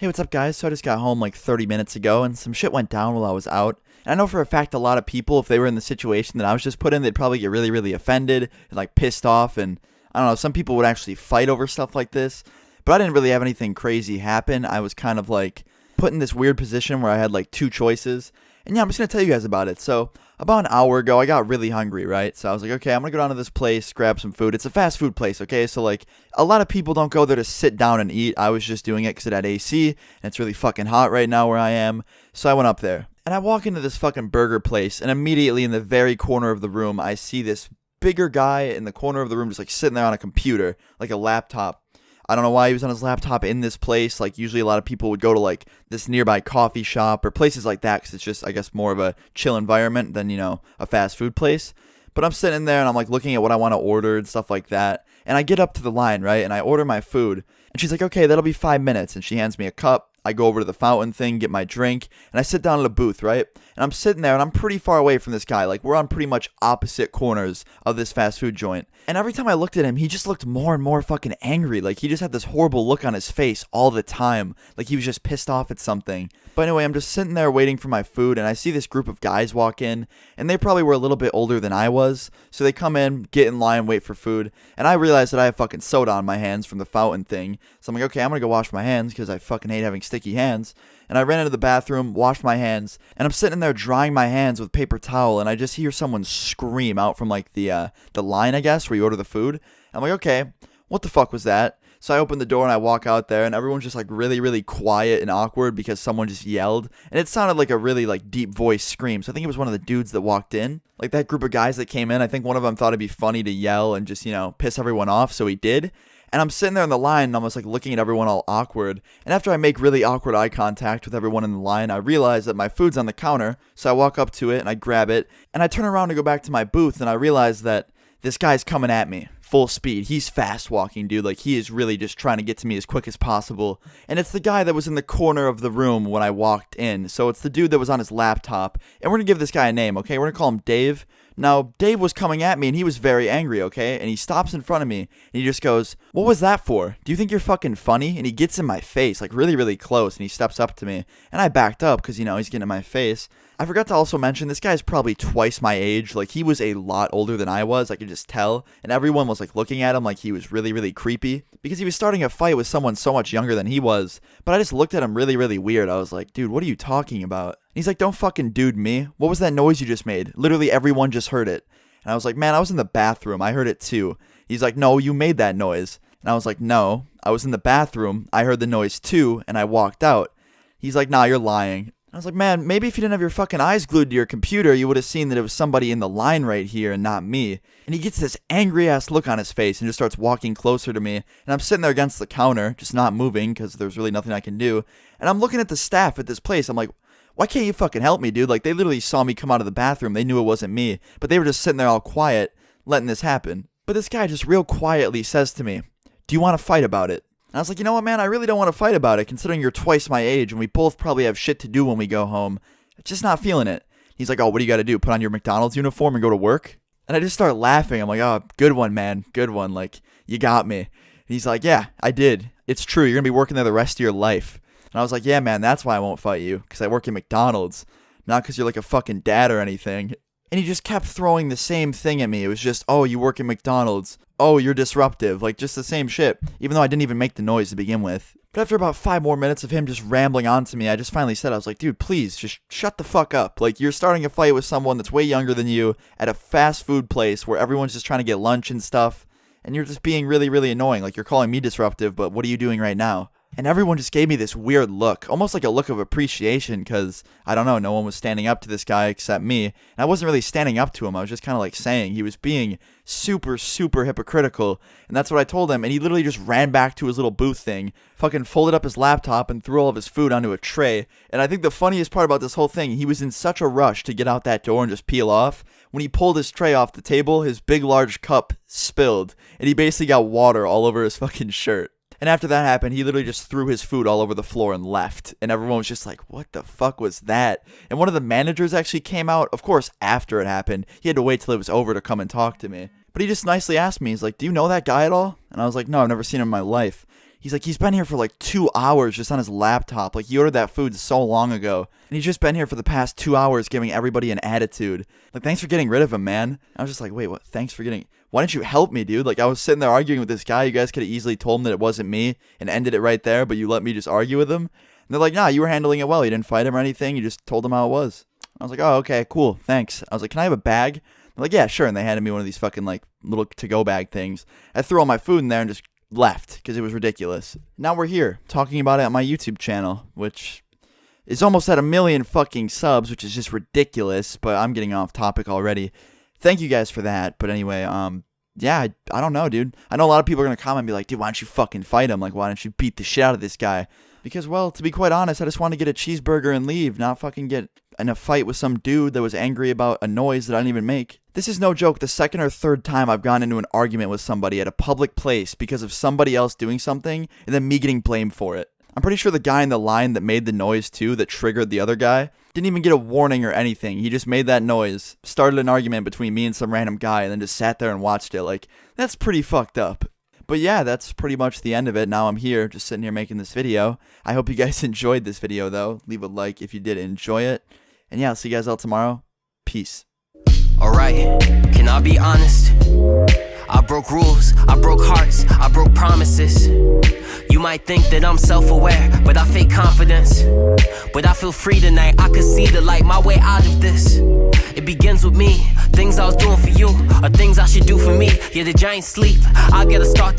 Hey, what's up, guys? So I just got home like 30 minutes ago, and some shit went down while I was out. And I know for a fact a lot of people, if they were in the situation that I was just put in, they'd probably get really, really offended and like pissed off. And I don't know, some people would actually fight over stuff like this. But I didn't really have anything crazy happen. I was kind of like put in this weird position where I had like two choices. And yeah, I'm just going to tell you guys about it. So about an hour ago, I got really hungry, right? So I was like, okay, I'm going to go down to this place, grab some food. It's a fast food place, okay? So like a lot of people don't go there to sit down and eat. I was just doing it because it had AC and it's really fucking hot right now where I am. So I went up there and I walk into this fucking burger place, and immediately in the very corner of the room, I see this bigger guy in the corner of the room just like sitting there on a computer, like a laptop. I don't know why he was on his laptop in this place. Like, usually a lot of people would go to, like, this nearby coffee shop or places like that because it's just, I guess, more of a chill environment than, a fast food place. But I'm sitting there and I'm, like, looking at what I want to order and stuff like that. And I get up to the line, right, and I order my food. And she's like, okay, that'll be 5 minutes. And she hands me a cup. I go over to the fountain thing, get my drink, and I sit down at a booth, right? And I'm sitting there, and I'm pretty far away from this guy. Like, we're on pretty much opposite corners of this fast food joint. And every time I looked at him, he just looked more and more fucking angry. Like, he just had this horrible look on his face all the time. Like, he was just pissed off at something. But anyway, I'm just sitting there waiting for my food, and I see this group of guys walk in, and they probably were a little bit older than I was. So they come in, get in line, wait for food, and I realize that I have fucking soda on my hands from the fountain thing. So I'm like, okay, I'm gonna go wash my hands because I fucking hate having sticky hands. And I ran into the bathroom, washed my hands, and I'm sitting there drying my hands with paper towel, and I just hear someone scream out from like the line, I guess, where you order the food. I'm like, okay, what the fuck was that? So I open the door and I walk out there, and everyone's just like really, really quiet and awkward because someone just yelled. And it sounded like a really like deep voice scream. So I think it was one of the dudes that walked in. Like that group of guys that came in, I think one of them thought it'd be funny to yell and just, piss everyone off. So he did. And I'm sitting there in the line and almost like looking at everyone all awkward. And after I make really awkward eye contact with everyone in the line, I realize that my food's on the counter. So I walk up to it and I grab it. And I turn around to go back to my booth, and I realize that this guy's coming at me full speed. He's fast walking, dude. Like, he is really just trying to get to me as quick as possible. And it's the guy that was in the corner of the room when I walked in. So it's the dude that was on his laptop. And we're going to give this guy a name, okay? We're going to call him Dave. Now, Dave was coming at me, and he was very angry, okay? And he stops in front of me, and he just goes, "What was that for? Do you think you're fucking funny?" And he gets in my face, like really, really close, and he steps up to me. And I backed up because, he's getting in my face. I forgot to also mention, this guy's probably twice my age. Like, he was a lot older than I was. I could just tell. And everyone was, like, looking at him like he was really, really creepy. Because he was starting a fight with someone so much younger than he was. But I just looked at him really, really weird. I was like, dude, what are you talking about? And he's like, don't fucking dude me. What was that noise you just made? Literally everyone just heard it. And I was like, man, I was in the bathroom. I heard it too. He's like, no, you made that noise. And I was like, no, I was in the bathroom. I heard the noise too, and I walked out. He's like, nah, you're lying. I was like, man, maybe if you didn't have your fucking eyes glued to your computer, you would have seen that it was somebody in the line right here and not me. And he gets this angry ass look on his face and just starts walking closer to me. And I'm sitting there against the counter, just not moving because there's really nothing I can do. And I'm looking at the staff at this place. I'm like, why can't you fucking help me, dude? Like, they literally saw me come out of the bathroom. They knew it wasn't me. But they were just sitting there all quiet, letting this happen. But this guy just real quietly says to me, do you want to fight about it? And I was like, you know what, man, I really don't want to fight about it, considering you're twice my age, and we both probably have shit to do when we go home. I'm just not feeling it. He's like, oh, what do you got to do? Put on your McDonald's uniform and go to work? And I just start laughing. I'm like, oh, good one, man. Good one. Like, you got me. And he's like, yeah, I did. It's true. You're going to be working there the rest of your life. And I was like, yeah, man, that's why I won't fight you, because I work at McDonald's, not because you're like a fucking dad or anything. And he just kept throwing the same thing at me. It was just, oh, you work at McDonald's. Oh, you're disruptive. Like, just the same shit, even though I didn't even make the noise to begin with. But after about 5 more minutes of him just rambling on to me, I just finally said, I was like, dude, please, just shut the fuck up. Like, you're starting a fight with someone that's way younger than you at a fast food place where everyone's just trying to get lunch and stuff. And you're just being really, really annoying. Like, you're calling me disruptive, but what are you doing right now? And everyone just gave me this weird look, almost like a look of appreciation because, I don't know, no one was standing up to this guy except me. And I wasn't really standing up to him. I was just kind of like saying he was being super, super hypocritical. And that's what I told him. And he literally just ran back to his little booth thing, fucking folded up his laptop and threw all of his food onto a tray. And I think the funniest part about this whole thing, he was in such a rush to get out that door and just peel off. When he pulled his tray off the table, his big, large cup spilled. And he basically got water all over his fucking shirt. And after that happened, he literally just threw his food all over the floor and left. And everyone was just like, what the fuck was that? And one of the managers actually came out, of course, after it happened. He had to wait till it was over to come and talk to me. But he just nicely asked me, he's like, do you know that guy at all? And I was like, no, I've never seen him in my life. He's like, he's been here for like 2 hours just on his laptop. Like, he ordered that food so long ago. And he's just been here for the past 2 hours giving everybody an attitude. Like, thanks for getting rid of him, man. I was just like, wait, what? Thanks for getting... Why didn't you help me, dude? Like, I was sitting there arguing with this guy. You guys could have easily told him that it wasn't me and ended it right there, but you let me just argue with him. And they're like, nah, you were handling it well. You didn't fight him or anything. You just told him how it was. I was like, oh, okay, cool, thanks. I was like, can I have a bag? They're like, yeah, sure. And they handed me one of these fucking, like, little to-go bag things. I threw all my food in there and just left because it was ridiculous. Now we're here talking about it on my YouTube channel, which is almost at 1 million fucking subs, which is just ridiculous, but I'm getting off topic already. Thank you guys for that. But anyway, yeah, I don't know, dude. I know a lot of people are going to comment and be like, dude, why don't you fucking fight him? Like, why don't you beat the shit out of this guy? Because, well, to be quite honest, I just want to get a cheeseburger and leave, not fucking get in a fight with some dude that was angry about a noise that I didn't even make. This is no joke, the second or third time I've gone into an argument with somebody at a public place because of somebody else doing something and then me getting blamed for it. I'm pretty sure the guy in the line that made the noise too, that triggered the other guy, didn't even get a warning or anything. He just made that noise, started an argument between me and some random guy, and then just sat there and watched it. Like, that's pretty fucked up. But yeah, that's pretty much the end of it. Now I'm here, just sitting here making this video. I hope you guys enjoyed this video, though. Leave a like if you did enjoy it. And yeah, I'll see you guys all tomorrow. Peace. Alright, can I be honest? I broke rules, I broke hearts, I broke promises. You might think that I'm self-aware, but I fake confidence. But I feel free tonight, I can see the light, my way out of this. It begins with me, things I was doing for you, or things I should do for me. Yeah, the giants sleep, I gotta start to